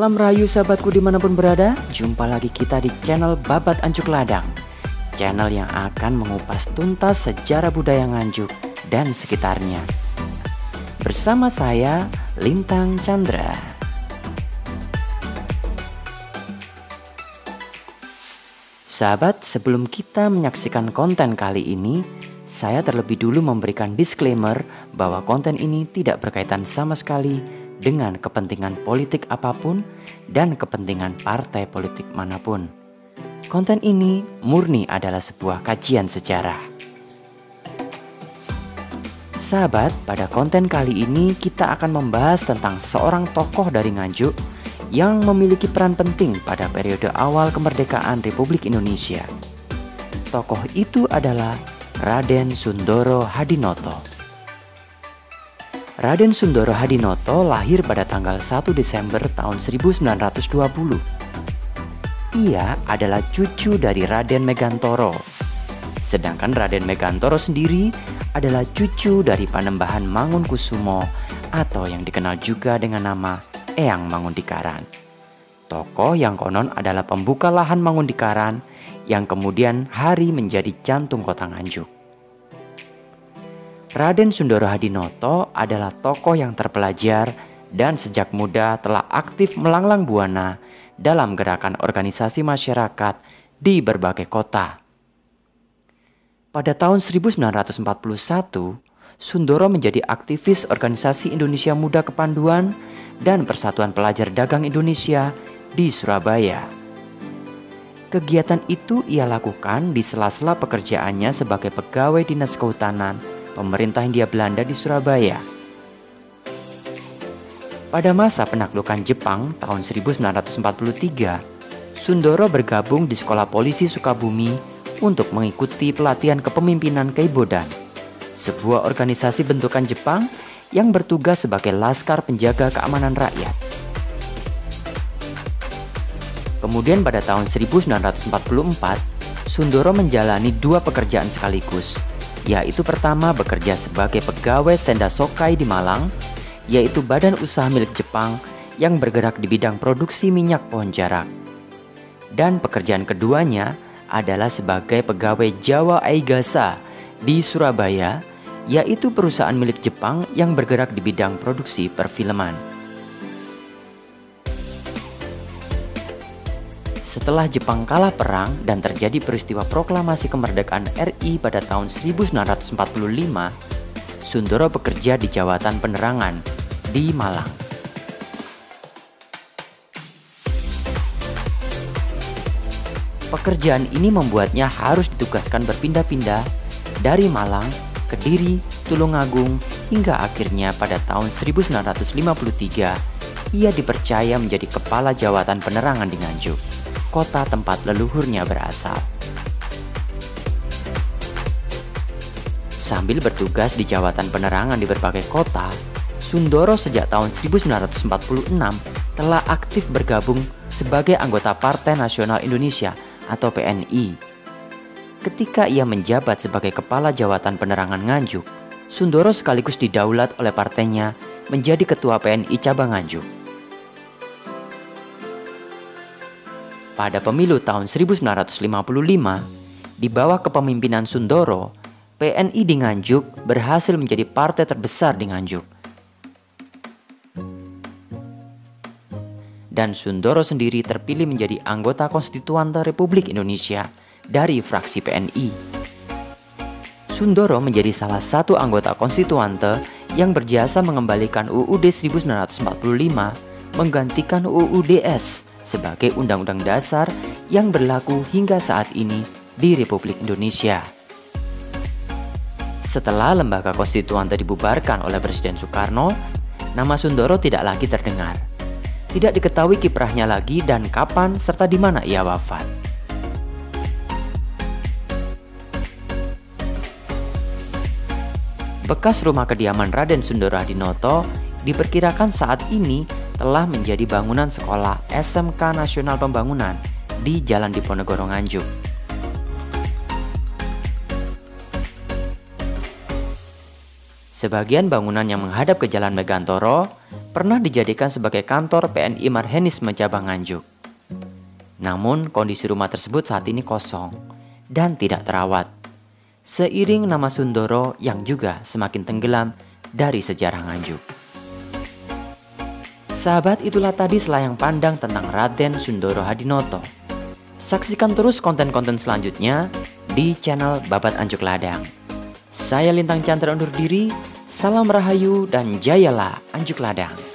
Salam rahayu sahabatku dimanapun berada. Jumpa lagi kita di channel Babat Anjuk Ladang, channel yang akan mengupas tuntas sejarah budaya Nganjuk dan sekitarnya. Bersama saya, Lintang Chandra. Sahabat, sebelum kita menyaksikan konten kali ini, saya terlebih dulu memberikan disclaimer bahwa konten ini tidak berkaitan sama sekali dengan kepentingan politik apapun dan kepentingan partai politik manapun. Konten ini murni adalah sebuah kajian sejarah. Sahabat, pada konten kali ini kita akan membahas tentang seorang tokoh dari Nganjuk yang memiliki peran penting pada periode awal kemerdekaan Republik Indonesia. Tokoh itu adalah Raden Sundoro Hadinoto. Raden Sundoro Hadinoto lahir pada tanggal 1 Desember tahun 1920. Ia adalah cucu dari Raden Megantoro. Sedangkan Raden Megantoro sendiri adalah cucu dari Panembahan Mangunkusumo atau yang dikenal juga dengan nama Eyang Mangundikaran. Tokoh yang konon adalah pembuka lahan Mangundikaran yang kemudian hari menjadi jantung kota Nganjuk. Raden Sundoro Hadinoto adalah tokoh yang terpelajar dan sejak muda telah aktif melanglang buana dalam gerakan organisasi masyarakat di berbagai kota. Pada tahun 1941, Sundoro menjadi aktivis organisasi Indonesia Muda Kepanduan dan Persatuan Pelajar Dagang Indonesia di Surabaya. Kegiatan itu ia lakukan di sela-sela pekerjaannya sebagai pegawai Dinas Kehutanan Pemerintah Hindia Belanda di Surabaya. Pada masa penaklukan Jepang tahun 1943, Sundoro bergabung di Sekolah Polisi Sukabumi untuk mengikuti pelatihan kepemimpinan Keibodan, sebuah organisasi bentukan Jepang yang bertugas sebagai laskar penjaga keamanan rakyat. Kemudian pada tahun 1944, Sundoro menjalani dua pekerjaan sekaligus, yaitu pertama bekerja sebagai pegawai Senda Sokai di Malang, yaitu badan usaha milik Jepang yang bergerak di bidang produksi minyak pohon jarak. Dan pekerjaan keduanya adalah sebagai pegawai Jawa Aigasa di Surabaya, yaitu perusahaan milik Jepang yang bergerak di bidang produksi perfilman. Setelah Jepang kalah perang dan terjadi peristiwa proklamasi kemerdekaan RI pada tahun 1945, Sundoro bekerja di Jawatan Penerangan di Malang. Pekerjaan ini membuatnya harus ditugaskan berpindah-pindah dari Malang, Kediri, Tulungagung, hingga akhirnya pada tahun 1953 ia dipercaya menjadi kepala Jawatan Penerangan di Nganjuk, kota tempat leluhurnya berasal. Sambil bertugas di Jawatan Penerangan di berbagai kota, Sundoro sejak tahun 1946 telah aktif bergabung sebagai anggota Partai Nasional Indonesia atau PNI. Ketika ia menjabat sebagai Kepala Jawatan Penerangan Nganjuk, Sundoro sekaligus didaulat oleh partainya menjadi Ketua PNI Cabang Nganjuk. Pada pemilu tahun 1955, di bawah kepemimpinan Sundoro, PNI di Nganjuk berhasil menjadi partai terbesar di Nganjuk. Dan Sundoro sendiri terpilih menjadi anggota konstituante Republik Indonesia dari fraksi PNI. Sundoro menjadi salah satu anggota konstituante yang berjasa mengembalikan UUD 1945 menggantikan UUDS sebagai undang-undang dasar yang berlaku hingga saat ini di Republik Indonesia. Setelah lembaga konstituante dibubarkan oleh Presiden Soekarno, nama Sundoro tidak lagi terdengar. Tidak diketahui kiprahnya lagi dan kapan serta di mana ia wafat. Bekas rumah kediaman Raden Sundoro Hadinoto diperkirakan saat ini telah menjadi bangunan sekolah SMK Nasional Pembangunan di Jalan Diponegoro Nganjuk. Sebagian bangunan yang menghadap ke Jalan Megantoro pernah dijadikan sebagai kantor PNI Marhenisme Cabang Nganjuk. Namun kondisi rumah tersebut saat ini kosong dan tidak terawat. Seiring nama Sundoro yang juga semakin tenggelam dari sejarah Nganjuk. Sahabat, itulah tadi selayang pandang tentang Raden Sundoro Hadinoto. Saksikan terus konten-konten selanjutnya di channel Babat Anjuk Ladang. Saya Lintang Chandra undur diri, salam rahayu dan jayalah Anjuk Ladang.